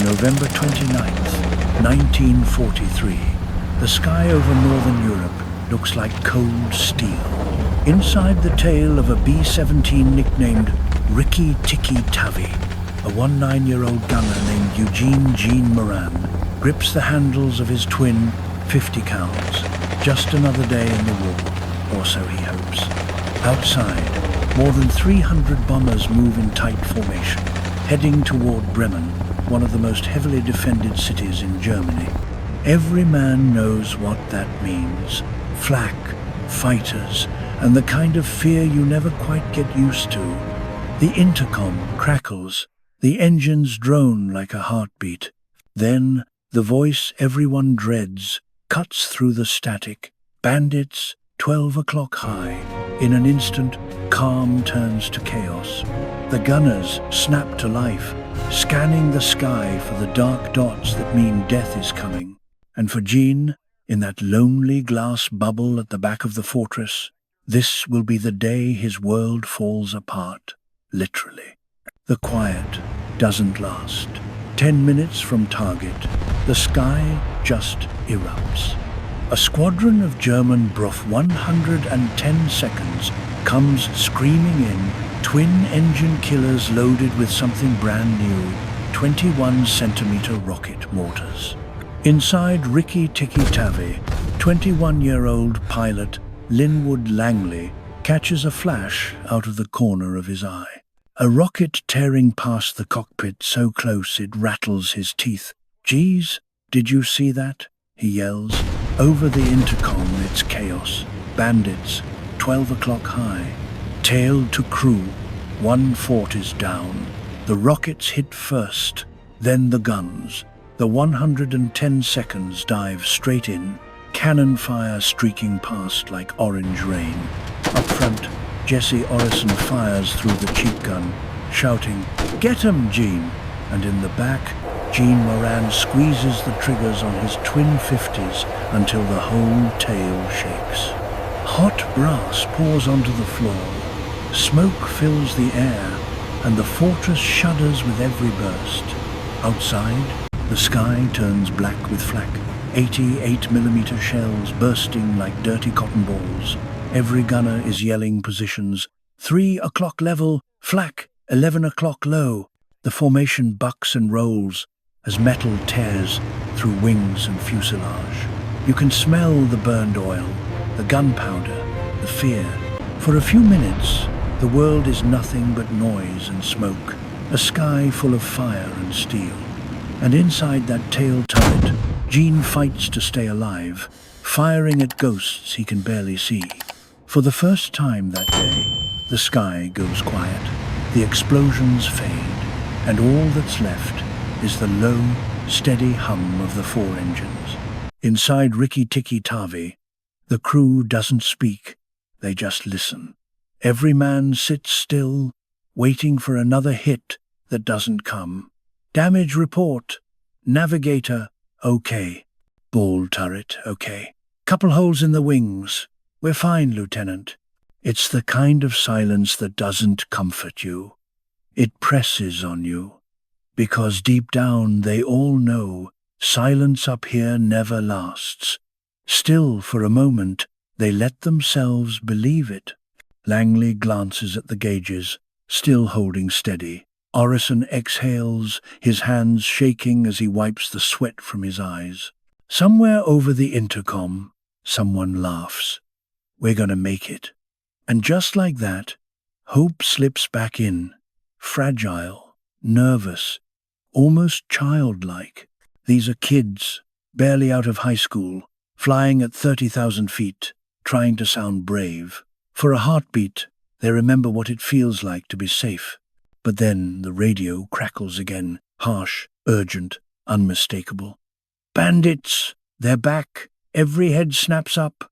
November 29th, 1943. The sky over northern Europe looks like cold steel. Inside the tail of a B-17 nicknamed Rikki Tikki Tavi, a 19-year-old gunner named Eugene Moran grips the handles of his twin 50 cals. Just another day in the war, or so he hopes. Outside, more than 300 bombers move in tight formation, heading toward Bremen, one of the most heavily defended cities in Germany. Every man knows what that means. Flak, fighters, and the kind of fear you never quite get used to. The intercom crackles, the engines drone like a heartbeat. Then, the voice everyone dreads cuts through the static. Bandits, 12 o'clock high. In an instant, calm turns to chaos. The gunners snap to life, scanning the sky for the dark dots that mean death is coming. And for Jean, in that lonely glass bubble at the back of the fortress, this will be the day his world falls apart, literally. The quiet doesn't last. 10 minutes from target, the sky just erupts. A squadron of German Brof 110 seconds comes screaming in, twin-engine killers loaded with something brand new, 21-centimeter rocket mortars. Inside Rikki Tikki Tavi, 21-year-old pilot Linwood Langley catches a flash out of the corner of his eye. A rocket tearing past the cockpit so close it rattles his teeth. "Geez, did you see that?" he yells. Over the intercom, it's chaos. Bandits, 12 o'clock high. Tail to crew, one fort is down. The rockets hit first, then the guns. The 110 seconds dive straight in, cannon fire streaking past like orange rain. Up front, Jesse Orison fires through the cheap gun, shouting, "Get 'em, Gene!" And in the back, Gene Moran squeezes the triggers on his twin 50s until the whole tail shakes. Hot brass pours onto the floor. Smoke fills the air, and the fortress shudders with every burst. Outside, the sky turns black with flak, 88mm shells bursting like dirty cotton balls. Every gunner is yelling positions. 3 o'clock level, flak, 11 o'clock low. The formation bucks and rolls as metal tears through wings and fuselage. You can smell the burned oil, the gunpowder, the fear. For a few minutes, the world is nothing but noise and smoke, a sky full of fire and steel. And inside that tail turret, Gene fights to stay alive, firing at ghosts he can barely see. For the first time that day, the sky goes quiet, the explosions fade, and all that's left is the low, steady hum of the four engines. Inside Rikki Tikki Tavi, the crew doesn't speak, they just listen. Every man sits still, waiting for another hit that doesn't come. Damage report. Navigator, okay. Ball turret, okay. Couple holes in the wings. We're fine, Lieutenant. It's the kind of silence that doesn't comfort you. It presses on you. Because deep down they all know silence up here never lasts. Still, for a moment, they let themselves believe it. Langley glances at the gauges, still holding steady. Orison exhales, his hands shaking as he wipes the sweat from his eyes. Somewhere over the intercom, someone laughs. "We're gonna make it." And just like that, hope slips back in, fragile, nervous, almost childlike. These are kids, barely out of high school, flying at 30,000 feet, trying to sound brave. For a heartbeat, they remember what it feels like to be safe. But then the radio crackles again, harsh, urgent, unmistakable. "Bandits! They're back! Every head snaps up!"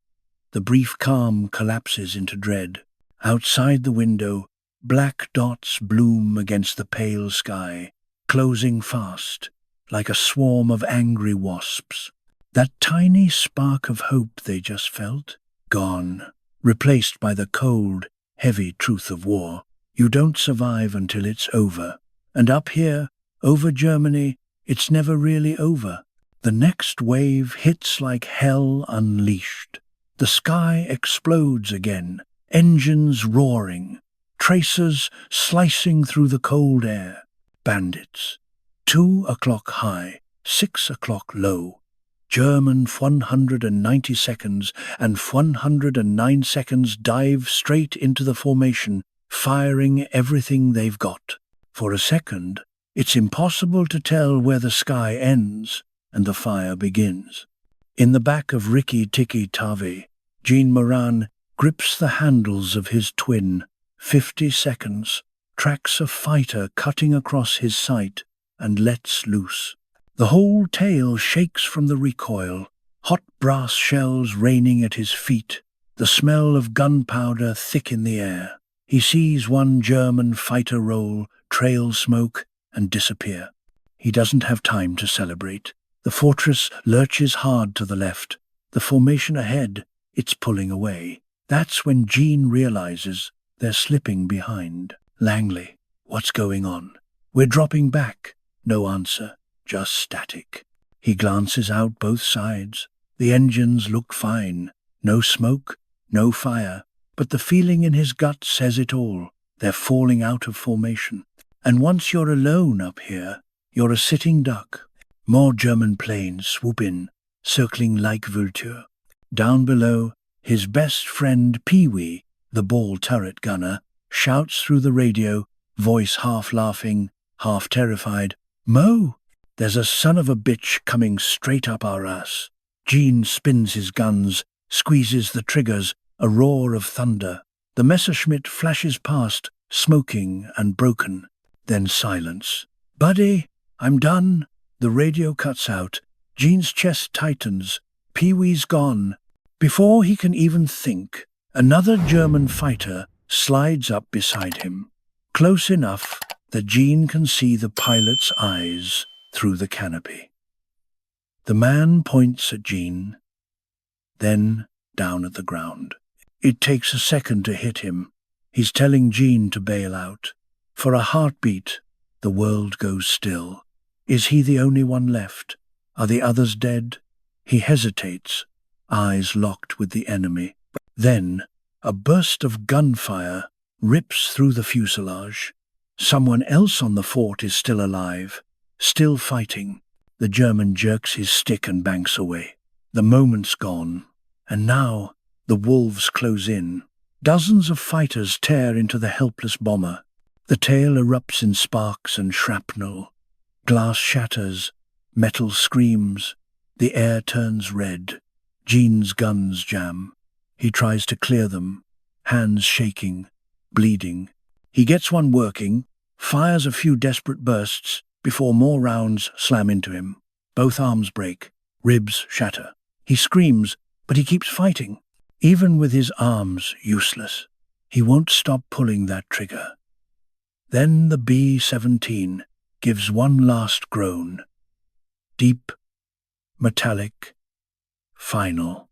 The brief calm collapses into dread. Outside the window, black dots bloom against the pale sky, closing fast, like a swarm of angry wasps. That tiny spark of hope they just felt, gone, replaced by the cold, heavy truth of war. You don't survive until it's over. And up here, over Germany, It's never really over. The next wave hits like hell unleashed. The sky explodes again, engines roaring, tracers slicing through the cold air. Bandits. 2 o'clock high, 6 o'clock low. German 190 seconds and 109 seconds dive straight into the formation, firing everything they've got. For a second, it's impossible to tell where the sky ends and the fire begins. In the back of Rikki-Tikki-Tavi, Moran grips the handles of his twin. 50 seconds, tracks a fighter cutting across his sight, and lets loose. The whole tail shakes from the recoil, hot brass shells raining at his feet, the smell of gunpowder thick in the air. He sees one German fighter roll, trail smoke, and disappear. He doesn't have time to celebrate. The fortress lurches hard to the left. The formation ahead, it's pulling away. That's when Eugene realizes they're slipping behind. Langley, what's going on? We're dropping back. No answer, just static. He glances out both sides. The engines look fine. No smoke, no fire. But the feeling in his gut says it all. They're falling out of formation. And once you're alone up here, you're a sitting duck. More German planes swoop in, circling like vulture. Down below, his best friend Pee-wee, the ball turret gunner, shouts through the radio, voice half laughing, half terrified, "Mo! There's a son of a bitch coming straight up our ass." Eugene spins his guns, squeezes the triggers, a roar of thunder. The Messerschmitt flashes past, smoking and broken. Then silence. "Buddy, I'm done." The radio cuts out. Eugene's chest tightens. Pee-wee's gone. Before he can even think, another German fighter slides up beside him, close enough that Eugene can see the pilot's eyes through the canopy. The man points at Eugene, then down at the ground. It takes a second to hit him. He's telling Eugene to bail out. For a heartbeat, the world goes still. Is he the only one left? Are the others dead? He hesitates, eyes locked with the enemy. Then, a burst of gunfire rips through the fuselage. Someone else on the fort is still alive, still fighting. The German jerks his stick and banks away. The moment's gone, and now the wolves close in. Dozens of fighters tear into the helpless bomber. The tail erupts in sparks and shrapnel. Glass shatters, metal screams. The air turns red. Eugene's guns jam. He tries to clear them, hands shaking, bleeding. He gets one working, fires a few desperate bursts before more rounds slam into him. Both arms break, ribs shatter. He screams, but he keeps fighting. Even with his arms useless, he won't stop pulling that trigger. Then the B-17 gives one last groan. Deep, metallic, final.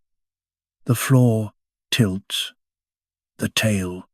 The floor tilts. The tail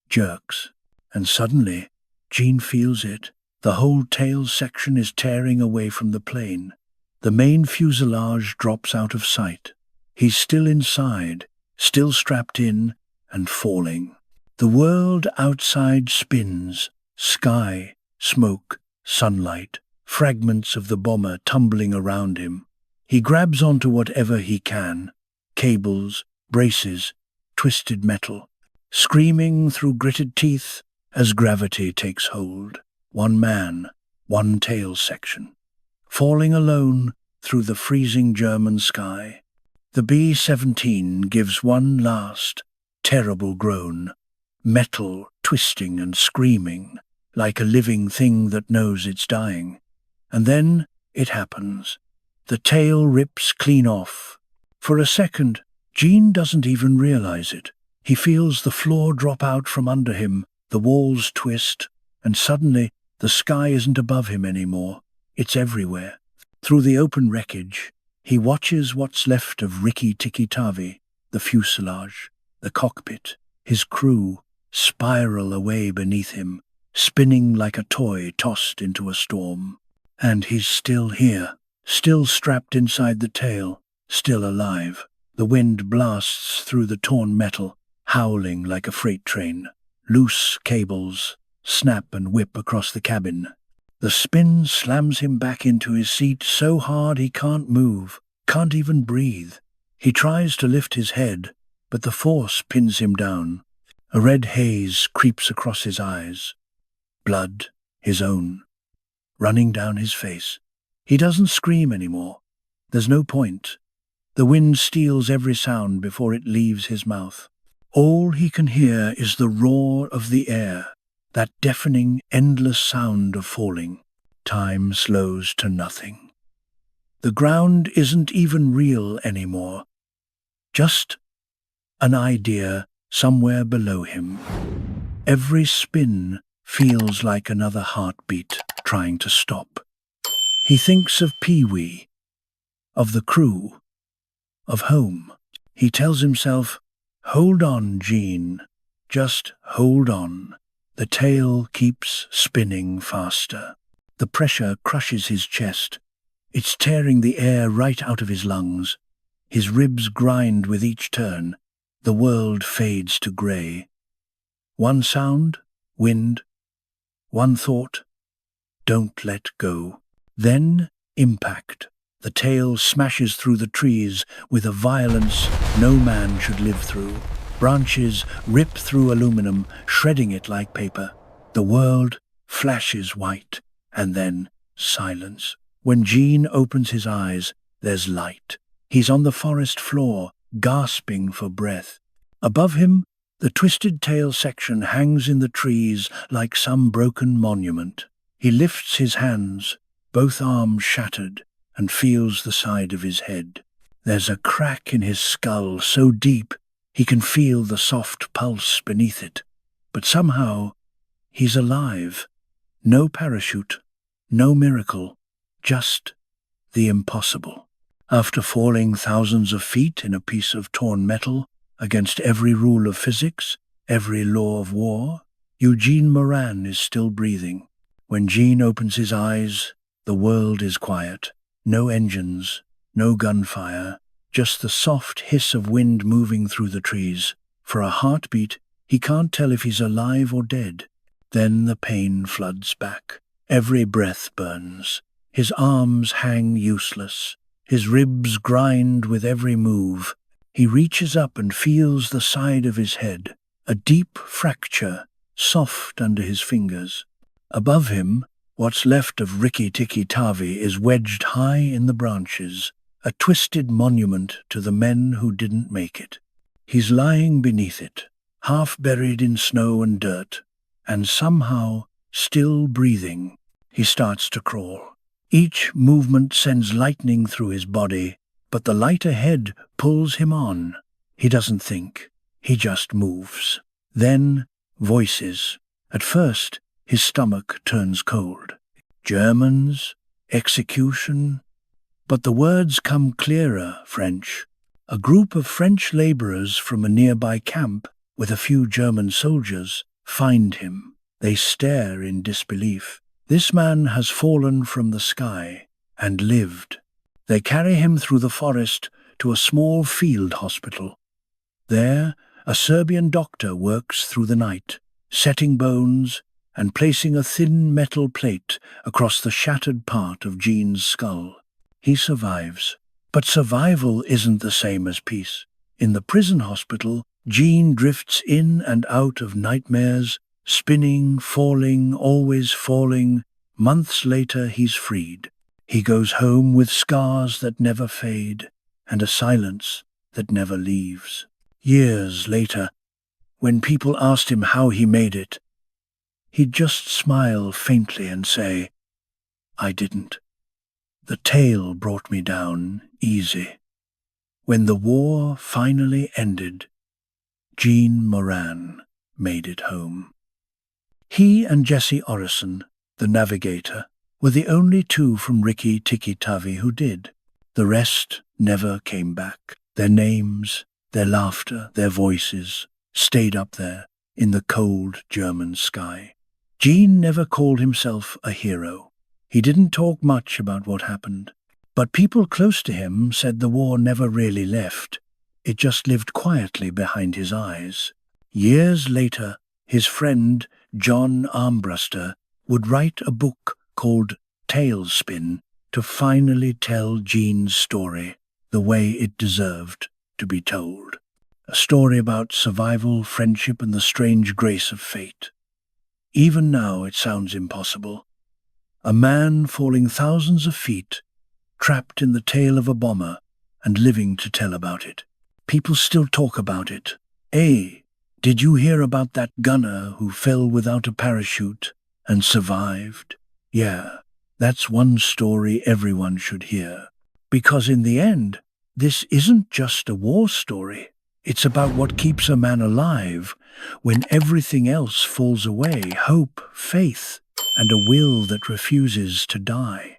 jerks. And suddenly, Eugene feels it. The whole tail section is tearing away from the plane. The main fuselage drops out of sight. He's still inside, still strapped in and falling. The world outside spins. Sky, smoke, sunlight, fragments of the bomber tumbling around him. He grabs onto whatever he can. Cables, braces, twisted metal. Screaming through gritted teeth as gravity takes hold. One man, one tail section. Falling alone through the freezing German sky. The B-17 gives one last, terrible groan. Metal twisting and screaming, like a living thing that knows it's dying. And then it happens. The tail rips clean off. For a second, Eugene doesn't even realize it. He feels the floor drop out from under him, the walls twist, and suddenly the sky isn't above him anymore. It's everywhere. Through the open wreckage, he watches what's left of Rikki-Tikki-Tavi, the fuselage, the cockpit, his crew, spiral away beneath him, spinning like a toy tossed into a storm. And he's still here, still strapped inside the tail, still alive. The wind blasts through the torn metal, howling like a freight train. Loose cables snap and whip across the cabin. The spin slams him back into his seat so hard he can't move, can't even breathe. He tries to lift his head, but the force pins him down. A red haze creeps across his eyes. Blood, his own, running down his face. He doesn't scream anymore. There's no point. The wind steals every sound before it leaves his mouth. All he can hear is the roar of the air, that deafening, endless sound of falling. Time slows to nothing. The ground isn't even real anymore. Just an idea somewhere below him. Every spin feels like another heartbeat trying to stop. He thinks of Pee-wee, of the crew, of home. He tells himself, "Hold on, Gene. Just hold on." The tail keeps spinning faster. The pressure crushes his chest. It's tearing the air right out of his lungs. His ribs grind with each turn. The world fades to grey. One sound, wind. One thought, don't let go. Then, impact. The tail smashes through the trees with a violence no man should live through. Branches rip through aluminum, shredding it like paper. The world flashes white, and then silence. When Gene opens his eyes, there's light. He's on the forest floor, gasping for breath. Above him, the twisted tail section hangs in the trees like some broken monument. He lifts his hands, both arms shattered, and feels the side of his head. There's a crack in his skull so deep he can feel the soft pulse beneath it. But somehow, he's alive. No parachute, no miracle, just the impossible. After falling thousands of feet in a piece of torn metal, against every rule of physics, every law of war, Eugene Moran is still breathing. When Gene opens his eyes, the world is quiet. No engines, no gunfire, just the soft hiss of wind moving through the trees. For a heartbeat, he can't tell if he's alive or dead. Then the pain floods back. Every breath burns. His arms hang useless. His ribs grind with every move. He reaches up and feels the side of his head, a deep fracture, soft under his fingers. Above him, what's left of Rikki-Tikki-Tavi is wedged high in the branches, a twisted monument to the men who didn't make it. He's lying beneath it, half buried in snow and dirt, and somehow still breathing. He starts to crawl. Each movement sends lightning through his body, but the light ahead pulls him on. He doesn't think, he just moves. Then, voices. At first, his stomach turns cold. Germans, execution. But the words come clearer, French. A group of French laborers from a nearby camp, with a few German soldiers, find him. They stare in disbelief. This man has fallen from the sky and lived. They carry him through the forest to a small field hospital. There, a Serbian doctor works through the night, setting bones and placing a thin metal plate across the shattered part of Gene's skull. He survives. But survival isn't the same as peace. In the prison hospital, Gene drifts in and out of nightmares, spinning, falling, always falling. Months later, he's freed. He goes home with scars that never fade, and a silence that never leaves. Years later, when people asked him how he made it, he'd just smile faintly and say, "I didn't. The tail brought me down easy." When the war finally ended, Gene Moran made it home. He and Jesse Orison, the navigator, were the only two from Rikki-Tikki-Tavi who did. The rest never came back. Their names, their laughter, their voices stayed up there in the cold German sky. Gene never called himself a hero. He didn't talk much about what happened, but people close to him said the war never really left. It just lived quietly behind his eyes. Years later, his friend, John Armbruster, would write a book called Tailspin to finally tell Gene's story the way it deserved to be told. A story about survival, friendship, and the strange grace of fate. Even now it sounds impossible. A man falling thousands of feet, trapped in the tail of a bomber, and living to tell about it. People still talk about it. Hey, did you hear about that gunner who fell without a parachute and survived? Yeah, that's one story everyone should hear. Because in the end, this isn't just a war story. It's about what keeps a man alive when everything else falls away: hope, faith, and a will that refuses to die.